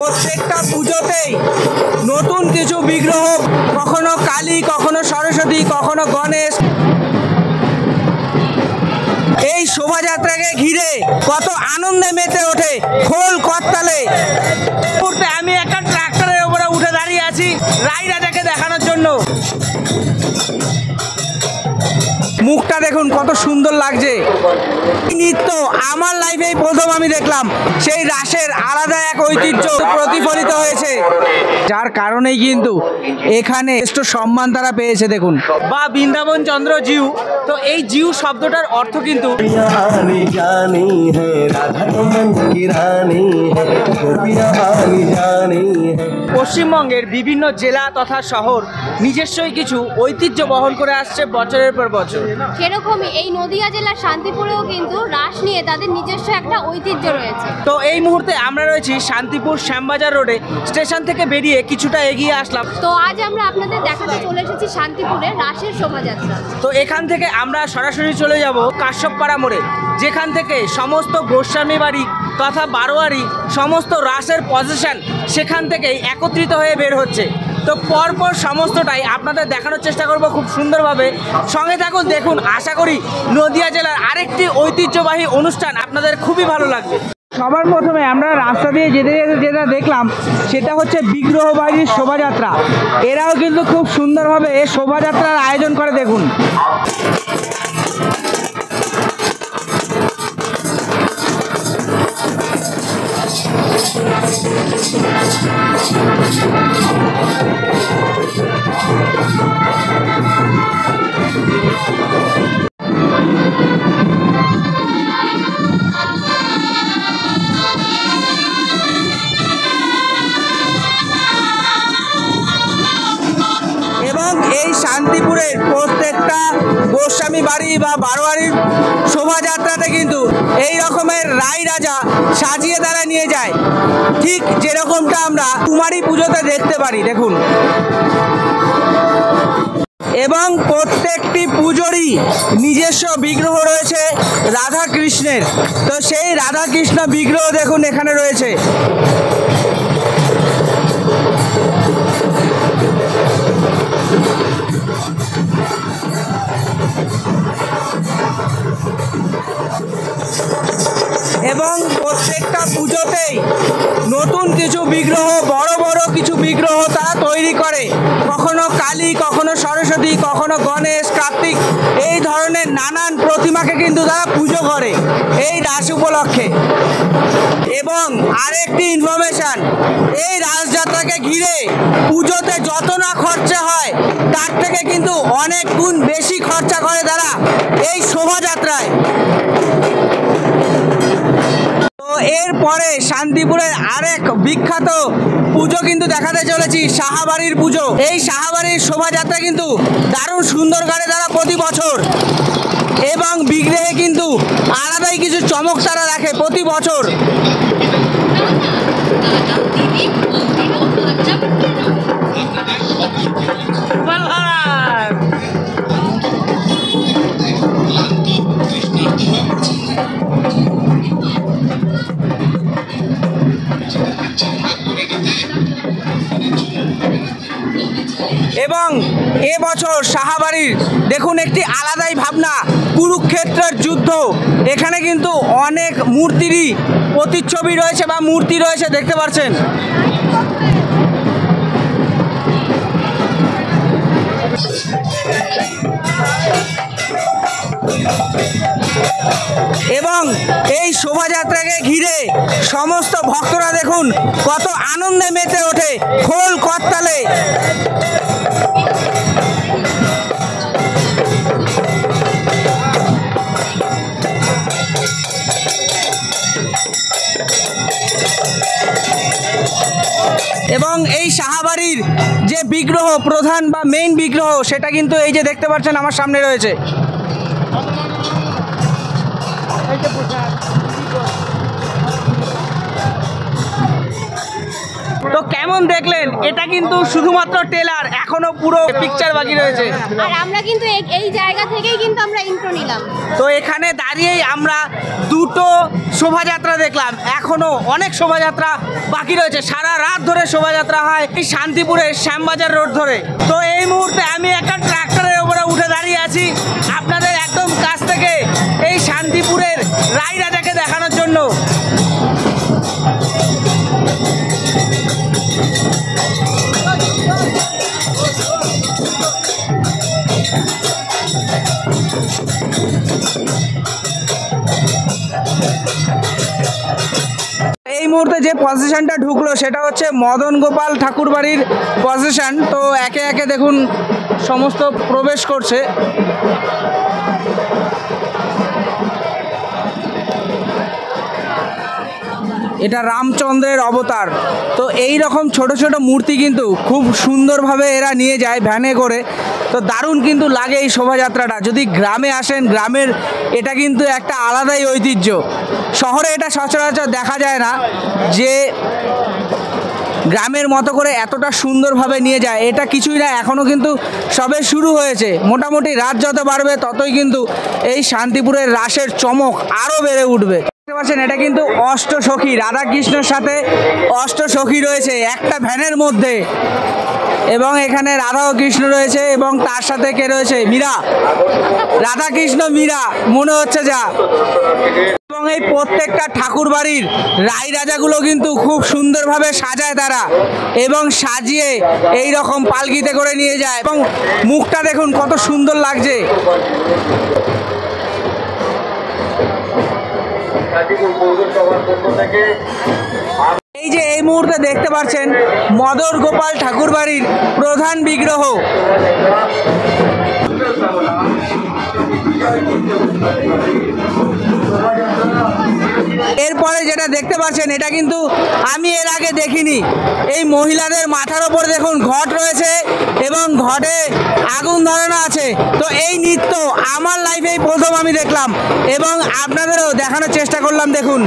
প্রত্যেকটা পুজোতেই নতুন কিছু বিগ্রহ, কখনো কালী, কখনো সরস্বতী, কখনো গণেশ। এই শোভাযাত্রাকে ঘিরে কত আনন্দে মেতে ওঠে খোল করতালে। আমি একটা ট্রাক্টরের উপরে উঠে দাঁড়িয়ে আছি রাইরাজাকে দেখানোর জন্য। মুখটা দেখুন কত সুন্দর লাগছে। নৃত্য আমার লাইফে প্রথম আমি দেখলাম, সেই রাসের আলাদা এক ঐতিহ্য প্রতিফলিত হয়েছে, যার কারণেই কিন্তু এখানে শ্রেষ্ঠ সম্মান তারা পেয়েছে। দেখুন, বা বৃন্দাবন চন্দ্র জিউ। তো এই জিউ শব্দটার অর্থ কিন্তু পশ্চিমবঙ্গের বিভিন্ন জেলা তথা শহর নিজস্বই কিছু ঐতিহ্য বহন করে আসছে বছরের পর বছর। সেরকমই এই নদিয়া জেলার শান্তিপুরেও কিন্তু রাস নিয়ে তাদের নিজস্ব একটা ঐতিহ্য রয়েছে। তো এই মুহূর্তে আমরা রয়েছি শান্তিপুর শ্যামবাজার রোডে। স্টেশন থেকে বেরিয়ে কিছুটা এগিয়ে আসলাম। তো আজ আমরা আপনাদের দেখাতে চলে এসেছি শান্তিপুরে রাসের শোভাযাত্রা। তো এখান থেকে আমরা সরাসরি চলে যাব কাশ্যপপাড়া মোড়ে, যেখান থেকে সমস্ত গোস্বামী বাড়ি তথা বারোয়ারি সমস্ত রাসের পজিশন সেখান থেকেই একত্রিত হয়ে বের হচ্ছে। তো পরপর সমস্তটাই আপনাদের দেখানোর চেষ্টা করব খুব সুন্দরভাবে। সঙ্গে থাকুন, দেখুন। আশা করি নদিয়া জেলার আরেকটি ঐতিহ্যবাহী অনুষ্ঠান আপনাদের খুবই ভালো লাগবে। সবার প্রথমে আমরা রাস্তা দিয়ে যেতে যেতে যেটা দেখলাম সেটা হচ্ছে বিগ্রহ বাড়ির শোভাযাত্রা। এরাও কিন্তু খুব সুন্দরভাবে শোভাযাত্রার আয়োজন করে। দেখুন, এই শান্তিপুরের প্রত্যেকটা গোস্বামী বাড়ি বা বারোয়ারির শোভাযাত্রাতে কিন্তু এই রকমের রাইরাজা সাজিয়ে তারা নিয়ে যায়, ঠিক যেরকমটা আমরা কুমারী পুজোতে দেখতে পারি। দেখুন, এবং প্রত্যেকটি পুজোরই নিজস্ব বিগ্রহ রয়েছে রাধা কৃষ্ণের। তো সেই রাধা কৃষ্ণ বিগ্রহ দেখুন এখানে রয়েছে। এবং প্রত্যেকটা পুজোতেই নতুন কিছু বিগ্রহ, বড় বড় কিছু বিগ্রহ তারা তৈরি করে। কখনো কালী, কখনো সরস্বতী, কখনো গণেশ, কার্তিক, এই ধরনের নানান প্রতিমাকে কিন্তু তারা পুজো করে এই রাস উপলক্ষে। এবং আরেকটি ইনফরমেশান, এই রাসযাত্রাকে ঘিরে পুজোতে যত না খরচা হয় তার থেকে কিন্তু অনেক গুণ বেশি খরচা করে তারা এই শোভাযাত্রায়। তো এরপরে শান্তিপুরের আরেক বিখ্যাত পুজো কিন্তু দেখাতে চলেছি, সাহাবাড়ির পুজো। এই সাহাবাড়ির শোভাযাত্রা কিন্তু দারুণ সুন্দর করে তারা প্রতি বছর, এবং বিগ্রহে কিন্তু আলাদাই কিছু চমক তারা রাখে প্রতি বছর। এবং এবছর সাহাবাড়ির দেখুন একটি আলাদাই ভাবনা, কুরুক্ষেত্রের যুদ্ধ। এখানে কিন্তু অনেক মূর্তিরই প্রতিচ্ছবি রয়েছে বা মূর্তি রয়েছে, দেখতে পাচ্ছেন। এবং এই শোভাযাত্রাকে ঘিরে সমস্ত ভক্তরা দেখুন কত আনন্দে মেতে ওঠে খোল করতালে। এবং এই সাহাবাড়ির যে বিগ্রহ, প্রধান বা মেইন বিগ্রহ, সেটা কিন্তু এই যে দেখতে পাচ্ছেন আমার সামনে রয়েছে। তো কেমন দেখলেন? এটা কিন্তু শুধুমাত্র ট্রেলার, এখনো পুরো পিকচার বাকি রয়েছে। আর আমরা কিন্তু এই জায়গা থেকেই কিন্তু আমরা ইন্ট্রো নিলাম। তো এখানে দাঁড়িয়েই আমরা দুটো শোভাযাত্রা দেখলাম, এখনো অনেক শোভাযাত্রা বাকি রয়েছে। সারা রাত ধরে শোভাযাত্রা হয় এই শান্তিপুরের শ্যামবাজার রোড ধরে। তো এই মুহূর্তে আমি একটা ট্রাক্টরের উপরে উঠে দাঁড়িয়ে আছি আপনাদের একদম কাছ থেকে এই শান্তিপুরের রায়রাজাকে দেখানোর জন্য। এই মুহূর্তে যে পজিশনটা ঢুকলো সেটা হচ্ছে মদন গোপাল ঠাকুর বাড়ির পজিশন। তো একে একে দেখুন সমস্ত প্রবেশ করছে। এটা রামচন্দ্রের অবতার। তো এই রকম ছোট ছোট মূর্তি কিন্তু খুব সুন্দরভাবে এরা নিয়ে যায় ভ্যানে করে। তো দারুণ কিন্তু লাগে এই শোভাযাত্রাটা। যদি গ্রামে আসেন, গ্রামের এটা কিন্তু একটা আলাদাই ঐতিহ্য। শহরে এটা সচরাচর দেখা যায় না যে গ্রামের মতো করে এতটা সুন্দরভাবে নিয়ে যায়। এটা কিছুই না, এখনও কিন্তু সবে শুরু হয়েছে। মোটামুটি রাত যত বাড়বে ততই কিন্তু এই শান্তিপুরের রাসের চমক আরও বেড়ে উঠবে। দেখতে পাচ্ছেন এটা কিন্তু অষ্টসখী, রাধাকৃষ্ণের সাথে অষ্টসখী রয়েছে একটা ভ্যানের মধ্যে, এবং এখানে রাধা ও কৃষ্ণ রয়েছে এবং তার সাথে কে রয়েছে? মীরা। রাধাকৃষ্ণ মীরা মনে হচ্ছে যা। এবং এই প্রত্যেকটা ঠাকুর বাড়ির রায়রাজাগুলো কিন্তু খুব সুন্দরভাবে সাজায় তারা, এবং সাজিয়ে এই রকম পালকিতে করে নিয়ে যায়। এবং মুখটা দেখুন কত সুন্দর লাগছে। এই যে এই মুহূর্তে দেখতে পাচ্ছেন মদন গোপাল ঠাকুর বাড়ির প্রধান বিগ্রহ। এরপরে যেটা দেখতে পাচ্ছেন এটা কিন্তু আমি এর আগে দেখিনি। এই মহিলাদের মাথার ওপর দেখুন ঘট রয়েছে এবং ঘটে আগুন ধরানো আছে। তো এই নৃত্য আমার লাইফেই প্রথম আমি দেখলাম এবং আপনাদেরও দেখানোর চেষ্টা করলাম। দেখুন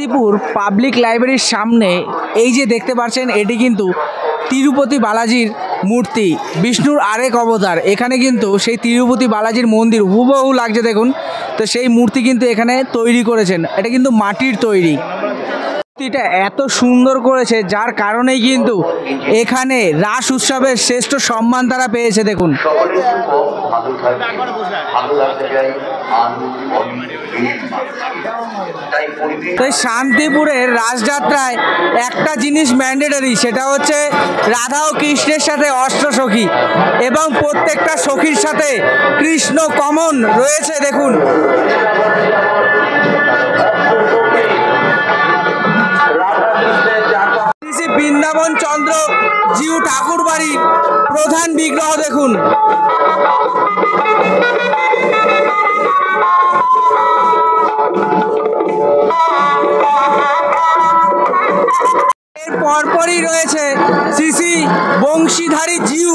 শান্তিপুর পাবলিক লাইব্রেরির সামনে এই যে দেখতে পাচ্ছেন এটি কিন্তু তিরুপতি বালাজির মূর্তি, বিষ্ণুর আরেক অবতার। এখানে কিন্তু সেই তিরুপতি বালাজির মন্দির হুবহু লাগছে দেখুন। তো সেই মূর্তি কিন্তু এখানে তৈরি করেছেন, এটা কিন্তু মাটির তৈরি। মূর্তিটা এত সুন্দর করেছে যার কারণেই কিন্তু এখানে রাস উৎসবের শ্রেষ্ঠ সম্মান তারা পেয়েছে। দেখুন তো শান্তিপুরের রাসযাত্রায় একটা জিনিস ম্যান্ডেটরি, সেটা হচ্ছে রাধা ও কৃষ্ণের সাথে অষ্টসখী, এবং প্রত্যেকটা সখীর সাথে কৃষ্ণ কমন রয়েছে। দেখুন শ্রী বৃন্দাবন চন্দ্র জিউ ঠাকুর বাড়ির প্রধান বিগ্রহ দেখুন। এর পরপরই রয়েছে শ্রী শ্রী বংশীধারী জিউ।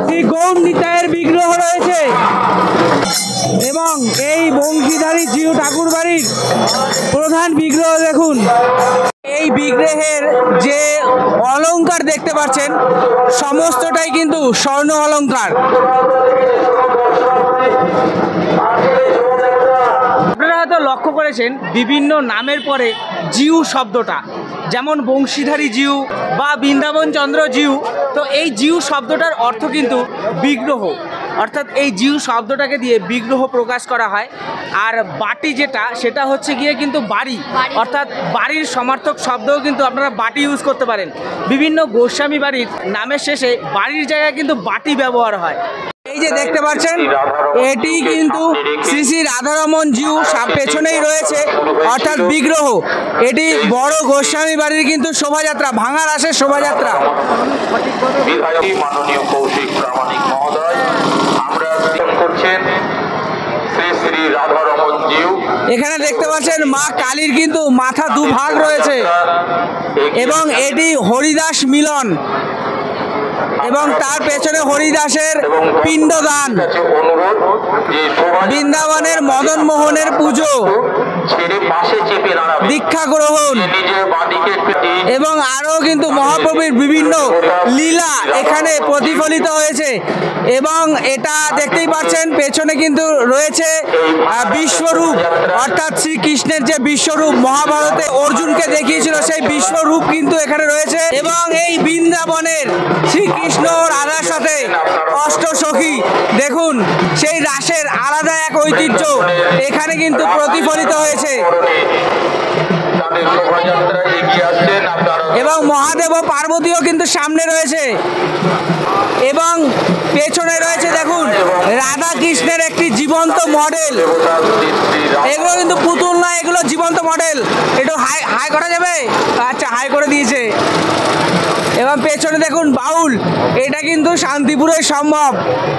শ্রী গৌর নিতাইয়ের বিগ্রহ রয়েছে এবং এই বংশীধারী জিউ ঠাকুর বাড়ির প্রধান বিগ্রহ দেখুন। এই বিগ্রহের যে অলংকার দেখতে পাচ্ছেন সমস্তটাই কিন্তু স্বর্ণ অলংকার। আপনারা হয়তো লক্ষ্য করেছেন বিভিন্ন নামের পরে জিউ শব্দটা, যেমন বংশীধারী জিউ বা বৃন্দাবন চন্দ্র জিউ। তো এই জিউ শব্দটার অর্থ কিন্তু বিগ্রহ। অর্থাৎ এই জিউ শব্দটাকে দিয়ে বিগ্রহ প্রকাশ করা হয়। আর বাটি যেটা, সেটা হচ্ছে গিয়ে কিন্তু বাড়ি, অর্থাৎ বাড়ির সমার্থক শব্দও কিন্তু আপনারা বাটি ইউজ করতে পারেন। বিভিন্ন গোস্বামী বাড়ির নামের শেষে বাড়ির জায়গায় কিন্তু বাটি ব্যবহার হয়। এই যে দেখতে পাচ্ছেন, এটি কিন্তু শ্রী শ্রী রাধারমন জিউ পেছনেই রয়েছে, অর্থাৎ বিগ্রহ। এটি বড় গোস্বামী বাড়ির কিন্তু শোভাযাত্রা, ভাঙা রাসের শোভাযাত্রা। মাননীয় কৌশিক প্রামাণিক মহোদয় আমরা করছেন শ্রী শ্রী রাধারমন জিউ। এখানে দেখতে পাচ্ছেন মা কালীর কিন্তু মাথা দুভাগ রয়েছে এবং এটি হরিদাস মিলন এবং তার পেছনে হরিদাসের পিণ্ডদান, বৃন্দাবনের মদন মোহনের পুজো, দীক্ষা গ্রহণ এবং আরও কিন্তু মহাপ্রভুর বিভিন্ন লীলা এখানে প্রতিফলিত হয়েছে। এবং এটা দেখতেই পাচ্ছেন পেছনে কিন্তু রয়েছে বিশ্বরূপ, অর্থাৎ শ্রীকৃষ্ণের যে বিশ্বরূপ মহাভারতে অর্জুনকে দেখিয়েছিল, সেই বিশ্বরূপ কিন্তু এখানে রয়েছে। এবং এই বৃন্দাবনের শ্রীকৃষ্ণ রাধার সাথে অষ্টসখী, দেখুন সেই রাসের আলাদা এক ঐতিহ্য এখানে কিন্তু প্রতিফলিত হয়েছে। এবং মহাদেব ও পার্বতীও কিন্তু সামনে রয়েছে এবং পেছনে রয়েছে দেখুন রাধা কৃষ্ণের একটি জীবন্ত মডেল। এগুলো কিন্তু পুতুল না, এগুলো জীবন্ত মডেল। একটু হাই হাই করা যাবে? আচ্ছা, হাই করে দিয়েছে। এবং পেছনে দেখুন বাউল, এটা কিন্তু শান্তিপুরে সম্ভব।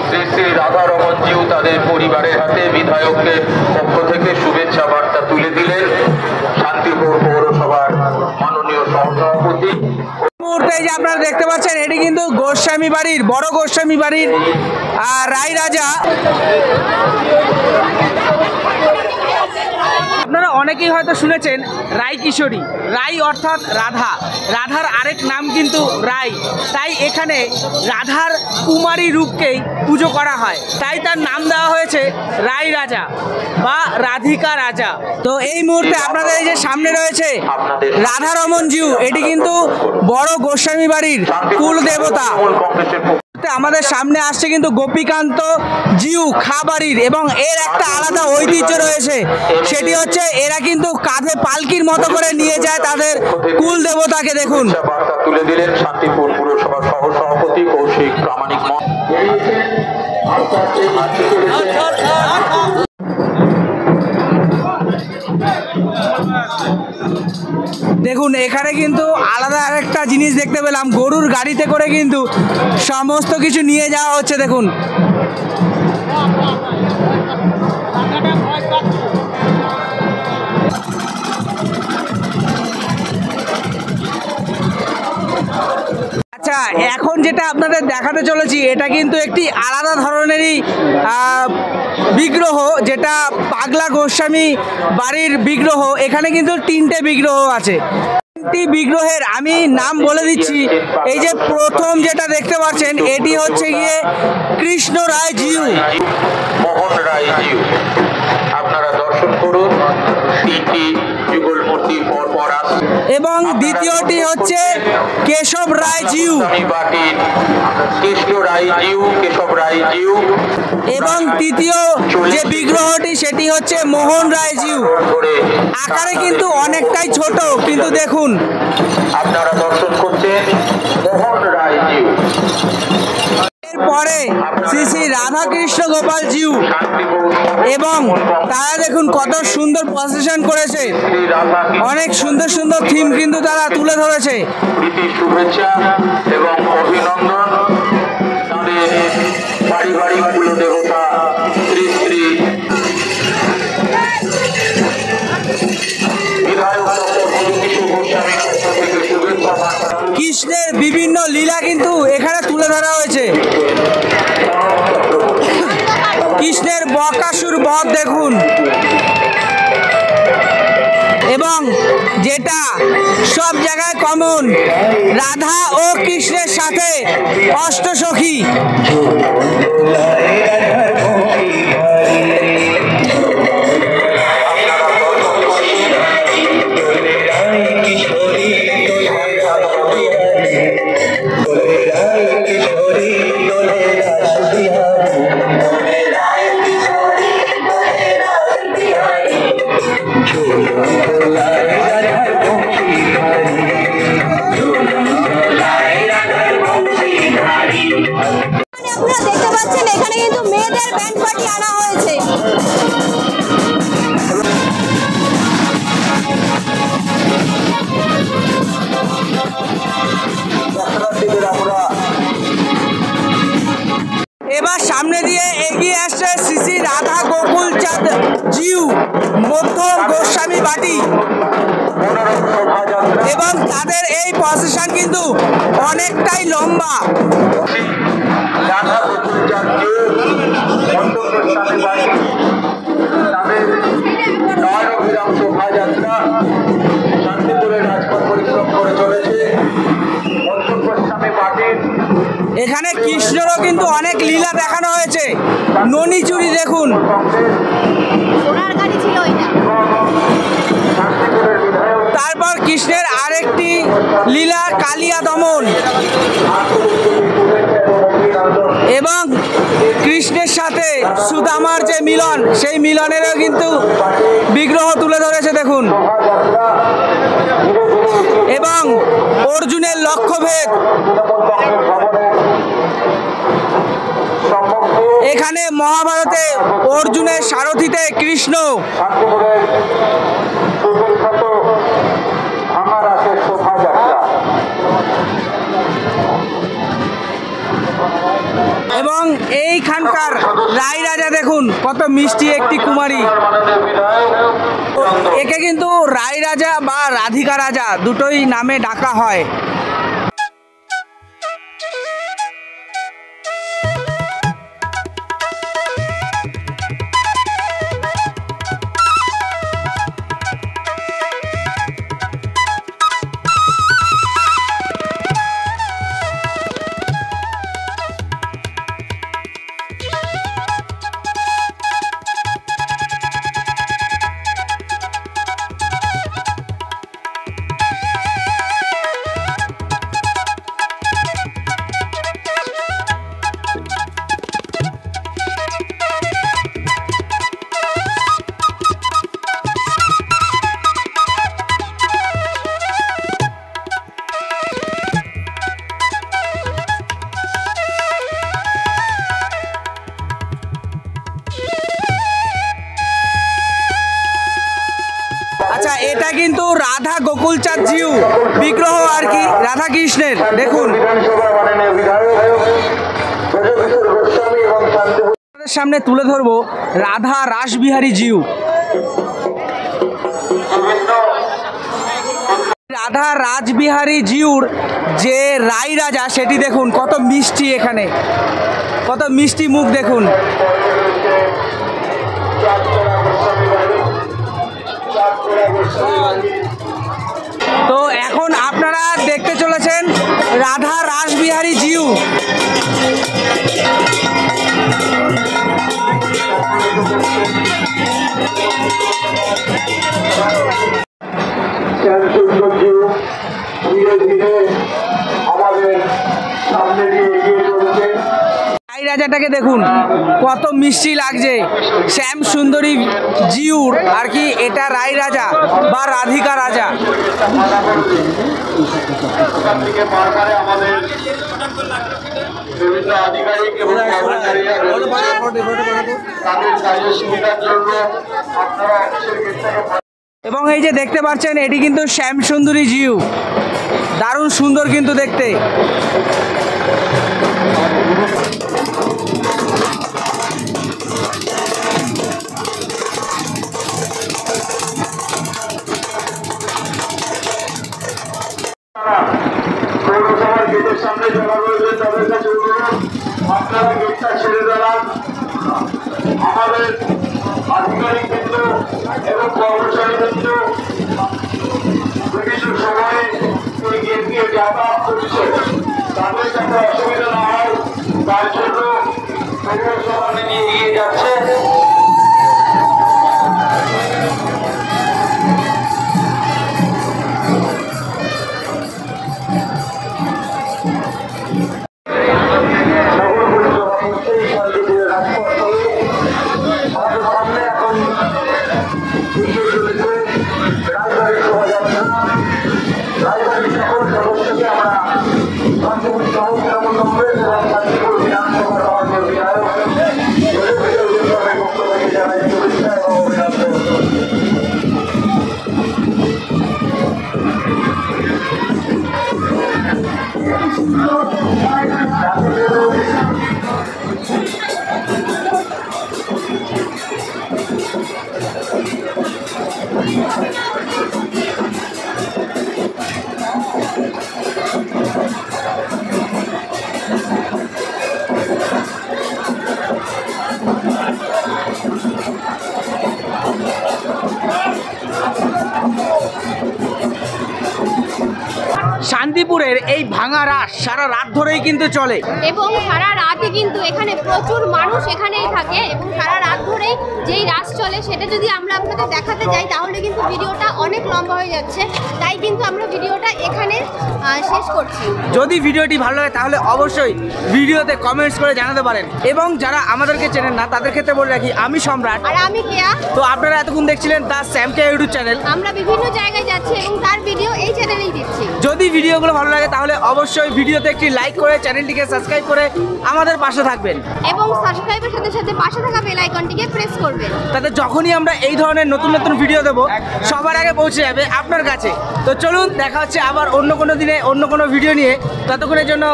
শ্রী শ্রী রাধারমন জিউ তাদের পরিবারের হাতে বিধায়কের পক্ষ থেকে শুভেচ্ছা বার্তা তুলে দিলেন শান্তিপুর পৌরসভার মাননীয় সহসভাপতি। মুহূর্তে যে আপনারা দেখতে পাচ্ছেন, এটি কিন্তু গোস্বামী বাড়ির, বড় গোস্বামী বাড়ির রাই রাজা। আপনারা অনেকেই হয়তো শুনেছেন রাই কিশোরী। রাই অর্থাৎ রাধা, রাধার আরেক নাম কিন্তু রাই। তাই এখানে রাধার কুমারী রূপকেই পুজো করা হয়, তাই তার নাম দেওয়া হয়েছে রাই রাজা বা রাধিকা রাজা। তো এই মুহূর্তে আপনাদের এই যে সামনে রয়েছে রাধারমন জিউ, এটি কিন্তু বড় গোস্বামী বাড়ির কুল দেবতা। আমাদের সামনে আসছে কিন্তু গোপীকান্ত জিউ খাবাড়ির, এবং এর একটা আলাদা ঐতিহ্য রয়েছে, সেটি হচ্ছে এরা কিন্তু কাঁধে পালকির মতো করে নিয়ে যায় তাদের কুল দেবতাকে। দেখুন তুলে দিলেন শান্তিপুর পুরসভার সহসভাপতি কৌশিক প্রামাণিক। দেখুন এখানে কিন্তু আলাদা আরেকটা জিনিস দেখতে পেলাম, গরুর গাড়িতে করে কিন্তু সমস্ত কিছু নিয়ে যাওয়া হচ্ছে। দেখুন আচ্ছা, এখন যেটা আপনাদের দেখাতে চলেছি, এটা কিন্তু একটি আলাদা ধরনেরই বিগ্রহ, যেটা পাগলা গোস্বামী বাড়ির বিগ্রহ। এখানে কিন্তু 3টে বিগ্রহ আছে। 3টি বিগ্রহের আমি নাম বলে দিচ্ছি। এই যে প্রথম যেটা দেখতে পাচ্ছেন, এটি হচ্ছে গিয়ে কৃষ্ণ রায় জিউ, মোহন রায় জিউ। আপনারা দর্শন করুন, 3টি যুগল মূর্তি পরপর আসছে। এবং দ্বিতীয়টি হচ্ছে কেশব রায় জিউ, কৃষ্ণ রায় জিউ, কেশব রায় জিউ। এবং তৃতীয় যে বিগ্রহটি সেটি হচ্ছে মোহন রায় জিউ। আকারে কিন্তু অনেকটাই ছোট, কিন্তু দেখুন আপনারা দর্শন করছেন মোহন রায় জিউ। এরপরে শ্রী শ্রী রাধাকৃষ্ণ গোপাল জিউ, এবং তারা দেখুন কত সুন্দর প্রসেশন করেছে, অনেক সুন্দর সুন্দর থিম কিন্তু তারা তুলে ধরেছে। প্রীতি শুভেচ্ছা এবং অভিনন্দন তাদের পারিবারিক কুলদেবতা শ্রী শ্রী কৃষ্ণের বিভিন্ন লীলা কিন্তু এখানে তুলে ধরা হয়েছে। কৃষ্ণের বকাসুর বধ দেখুন, এবং যেটা সব জায়গায় কমন, রাধা ও কৃষ্ণের সাথে অষ্টসখী। আসছে শ্রী শ্রী রাধা গোকুল চাঁদ জিউ মধ্যম গোস্বামী বাটি এবং তাদের এই প্রসেশন কিন্তু অনেকটাই লম্বা। রাধা গোকুল চাঁদ জিউ মধ্যম গোস্বামী বাটি তাদের নয়নবিরাম শোভাযাত্রা শান্তিপুরের রাজপথ পরিক্রম করে চলেছে। মধ্যম গোস্বামী বাটির এখানে কৃষ্ণেরও কিন্তু অনেক লীলা দেখানো হয়েছে। ননি চুরি দেখুন, ঘোড়ার গাড়ি ছিল ওইটা। তারপর কৃষ্ণের আরেকটি লীলা কালিয়া দমন এবং কৃষ্ণের সাথে সুদামার যে মিলন, সেই মিলনেরও কিন্তু বিগ্রহ তুলে ধরেছে দেখুন। এবং অর্জুনের লক্ষ্যভেদ, এখানে মহাভারতে অর্জুনের সারথিতে কৃষ্ণ। এবং এইখানকার রাই রাজা দেখুন কত মিষ্টি একটি কুমারী। একে কিন্তু রাই রাজা বা রাধিকা রাজা দুটোই নামে ডাকা হয়। আচ্ছা, এটা কিন্তু রাধা গোকুল চাঁদ জিউ বিগ্রহ আর কি, রাধা কৃষ্ণের। দেখুন সামনে তুলে ধরবো রাধা রাসবিহারী জিউ। রাধা রাসবিহারী জিউর যে রাই রাজা সেটি দেখুন কত মিষ্টি, এখানে কত মিষ্টি মুখ দেখুন। তো এখন আপনারা দেখতে চলেছেন রাধা রাসবিহারী জিউ। রাই রাজাটাকে দেখুন কত মিষ্টি লাগছে, শ্যাম সুন্দরী জিউর আর কি এটা রাই রাজা বা রাধিকা রাজা। এবং এই যে দেখতে পাচ্ছেন এটি কিন্তু শ্যাম সুন্দরী জিউ, দারুণ সুন্দর কিন্তু দেখতে। পৌরসভার গেটের সামনে যারা রয়েছে তাদের কাছে আপনারা গেটটা ছেড়ে দাঁড়ান। আমাদের আধিকারিক বৃন্দ এবং কর্মচারী বৃন্দ বিভিন্ন সময়ে এই গেট দিয়ে যাতায়াত করছে, তাদের যাতে অসুবিধা না হয় তার জন্য পৌরসভা নিয়ে এগিয়ে যাচ্ছে। শান্তিপুরের এই ভাঙা রাস সারা রাত ধরেই কিন্তু চলে। এবং সারা রাতই কিন্তু এখানে প্রচুর মানুষ এখানেই থাকে এবং সারা রাত ধরেই যেই রাস চলে সেটা যদি আমরা আপনাদের দেখাতে যাই তাহলে কিন্তু ভিডিওটা অনেক লম্বা হয়ে যাচ্ছে, তাই কিন্তু আমরা ভিডিওটা এখানে শেষ করছি। যদি ভিডিওটি ভালো লাগে তাহলে অবশ্যই ভিডিওতে কমেন্টস করে জানাতে পারেন। এবং যারা আমাদেরকে চেনেন না তাদের ক্ষেত্রে বলে রাখি, আমি সম্রাট, আর আমি কেয়া। তো আপনারা এতক্ষণ দেখছিলেন the Sam Keya YouTube channel. আমরা বিভিন্ন জায়গায় যাচ্ছি এবং তার ভিডিও এই চ্যানেলেই দিচ্ছি। যদি ভিডিওগুলো ভালো লাগে তাহলে অবশ্যই ভিডিওতে একটি লাইক করে চ্যানেলটিকে সাবস্ক্রাইব করে আমাদের পাশে থাকবেন এবং সাবস্ক্রাইবের সাথে সাথে পাশে থাকা বেল আইকনটিকে প্রেস করবেন। তাতে যখনই আমরা এই ধরনের নতুন নতুন ভিডিও দেবো সবার আগে পৌঁছে যাবে আপনার কাছে। তো চলুন দেখা হচ্ছে আবার অন্য কোনো দিনে অন্য কোনো ভিডিও নিয়ে। ততক্ষণের জন্য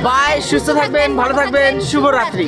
বাই, সুস্থ থাকবেন, ভালো থাকবেন, শুভরাত্রি।